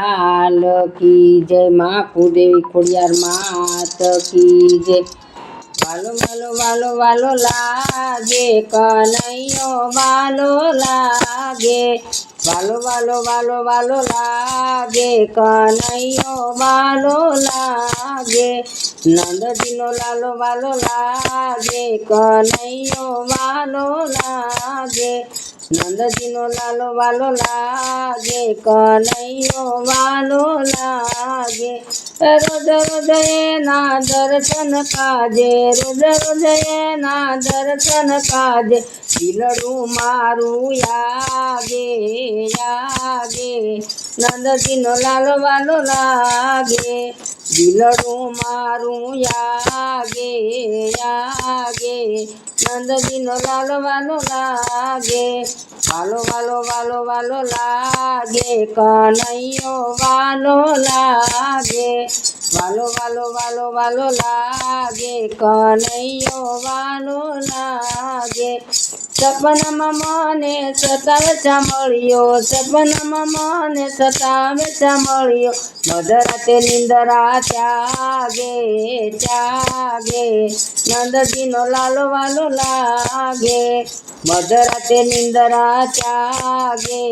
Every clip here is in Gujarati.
लाल की जय माँ कुलदेवी खोड़ियार मात की जय। वालो वालो वालो वालो लागे कन्हैयो वालो लागे। वालो वालो वालो वालो लागे कन्हैयो वालो लागे। नंदजीनो लालो वालो लागे कन्हैयो वालो लागे। नंदजीनो लालो वालो लागे कन्हैयो वालो लागे। रोज रोज एना दर्शन काजे रोज रोज एना दर्शन काजे। दिलड़ू मारू यागे यागे। नंदजीनो लालो वालो लागे। दिलड़ू मारू यागे यागे। नंदजीनो लालो वालो लागे। वालो वालो वालो वालो लागे कन्हैयो वालो लागे। वालो वालो वालो वालो लागे कन्हैयो वालो लागे। सपनाમાં મને સતાવે સાંભળ્યો સપનામાં મને સતાવે સાંભળ્યો। મધરાતે નિંદરા ત્યાગે ત્યાગે। નંદજીનો લાલો વાલો લાગે। મધરાતે નિંદરા ત્યાગે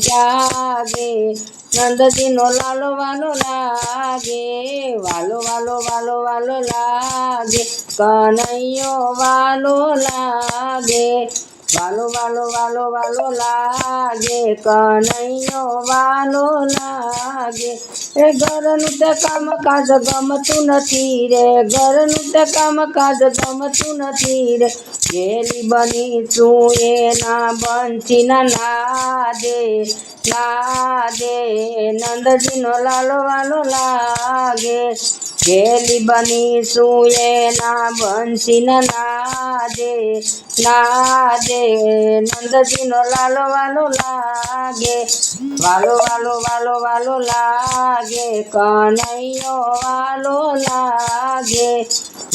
ત્યાગે। નંદજીનો લાલો વાલો લાગે। વાલો વાલો વાલો વાલો લાગે કન્હૈયો વાલો લાગે। વાલો વાલો વાલો વાલો લાગે કન્હૈયો વાલો લાગે। એ ઘરનું તે કામકાજ ગમતું નથી રે ઘરનું તે કામકાજ ગમતું નથી રે। ગેલી બનીશું એના બંસીના નાદે નાદે। નંદજીનો લાલો વાલો લાગે। ગેલી બનીશું એના બંસીના નાદે નાદે। નંદજીનો લાલો વાલો લાગે। વાલો વાલો વાલો વાલો લાગે કન્હૈયો વાલો લાગે।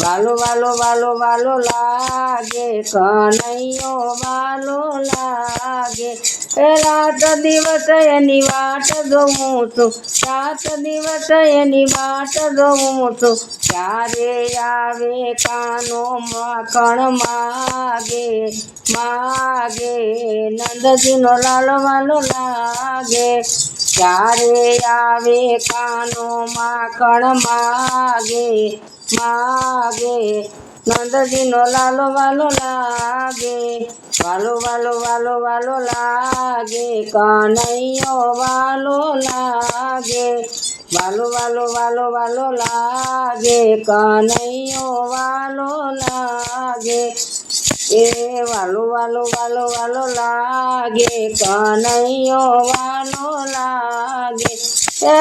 વાલો વાલો વાલો વાલો લાગે કન્હૈયો વાલો લાગે। એ રાત દિવસ એની વાટ જોઉં છું રાત દિવસ એની વાટ જોઉં છું। ક્યારે આવે કાનો માખણ માગે માગે। નંદજીનો લાલો વાલો લાગે। ક્યારે આવે કાનો માખણ માગે માગે। નંદજીનો લાલો વાલો લાગે। વાલો વાલો વાલો વાલો લાગે કન્હૈયો વાલો લાગે। વાલો વાલો વાલો વાલો લાગે કન્હૈયો વાલો લાગે। એ વાલો વાલો વાલો વાલો લાગે કન્હૈયો વાલો લાગે।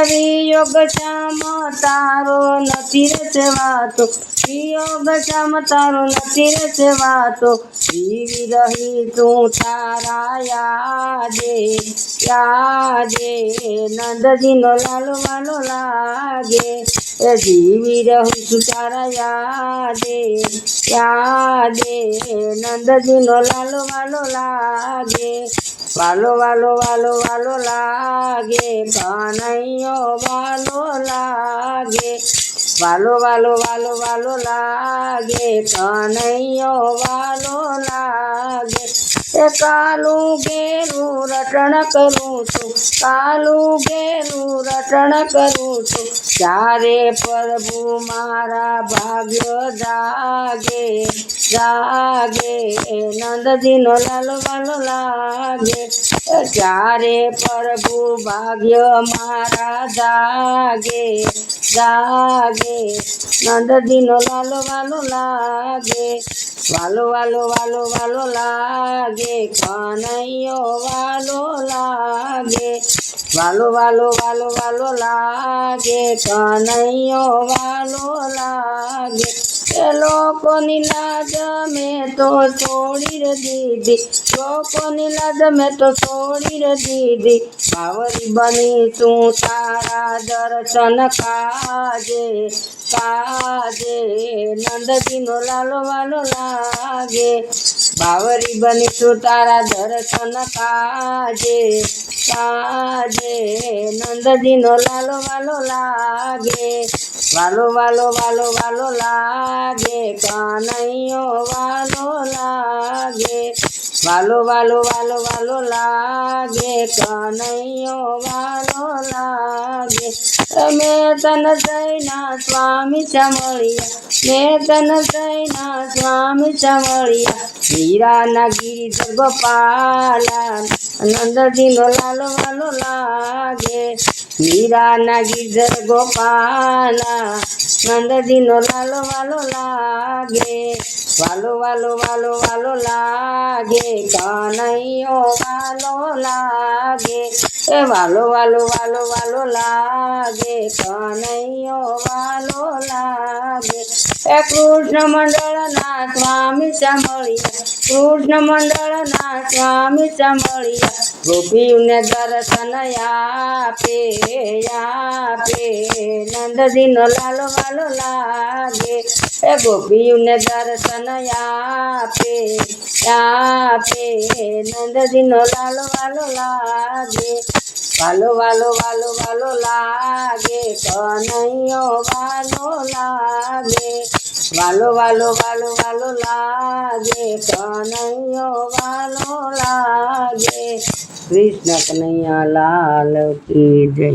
વિયોગ શ્યામ તારો નથી રે સેવાતો વિયોગ શ્યામ તારો નથી રે સેવાતો। જીવી રહી તું તારા યાદે યાદે। નંદજીનો લાલો વાલો લાગે। એ જીવી રહી તું તારા યાદે યાદે। નંદજીનો લાલો વાલો લાગે। વાલો વાલો વાલો વાલો લાગે કન્હૈયો વાલો લાગે। વાલો વાલો વાલો વાલો લાગે કન્હૈયો વાલો લાગે। એ કાલું ઘેરું રટણ કરું છું કાલું ઘેરું રટણ કરું છું। ત્યારે પ્રભુ મારા ભાગ્ય જાગે જાગે। નંદજીનો લાલો વાલો લાગે। ત્યારે પ્રભુ ભાગ્ય મારા જાગે જાગે। નંદજીનો લાલો વાલો લાગે। વાલો વાલો વાલો વાલો લાગે કન્હૈયો વાલો લાગે। વાલો વાલો વાલો વાલો લાગે કન્હૈયો વાલો લાગે। એ લોકોની લાજ મેં તો છોડી રે દીધી લોકોની લાજ મેં તો છોડી રે દીધી। બાવરી બની તું તારા દર્શન કાજે કાજે। નંદજીનો લાલો વાલો લાગે। બાવરી બની તું તારા દર્શન કાજે કાજે નંદજીનો લાલો વાલો લાગે વાલો વાલો વાલો વાલો લાગે કનૈયો વાલો લાગે વાલો વાલો વાલો વાલો લાગે કનૈયો વાલો લાગે મેં તન જૈના સ્વામી સાંભળ્યા મેં તન જૈના સ્વામી સાંભળ્યા હીરાના ગિરિધર ગોપાલા નંદજીનો લાલો વાલો લાગે હીરાના ગિરિધર ગોપાલા નંદજીનો લાલો વાલો લાગે વાલો વાલો વાલો વાલો લાગે કનૈયો વાલો લાગે એ વાલો વાલો વાલો વાલો લાગે કનૈયો વાલો લાગે એ કૃષ્ણ મંડળના સ્વામી સાંભળ્યા કૃષ્ણ મંડળના સ્વામી સાંભળ્યા ગોપીઓને દર્શન આપે નંદજીનો લાલો વાલો લાગે એ ગોપીઓને દર્શન આપે નંદજીનો લાલો વાલો લાગે વાલો વાલો વાલો વાલો લાગે કનૈયો વાલો લાગે વાલો વાલો વાલો વાલો લાગે કનૈયો વાલો લાગે કૃષ્ણ કનૈયા લાલ કી જય।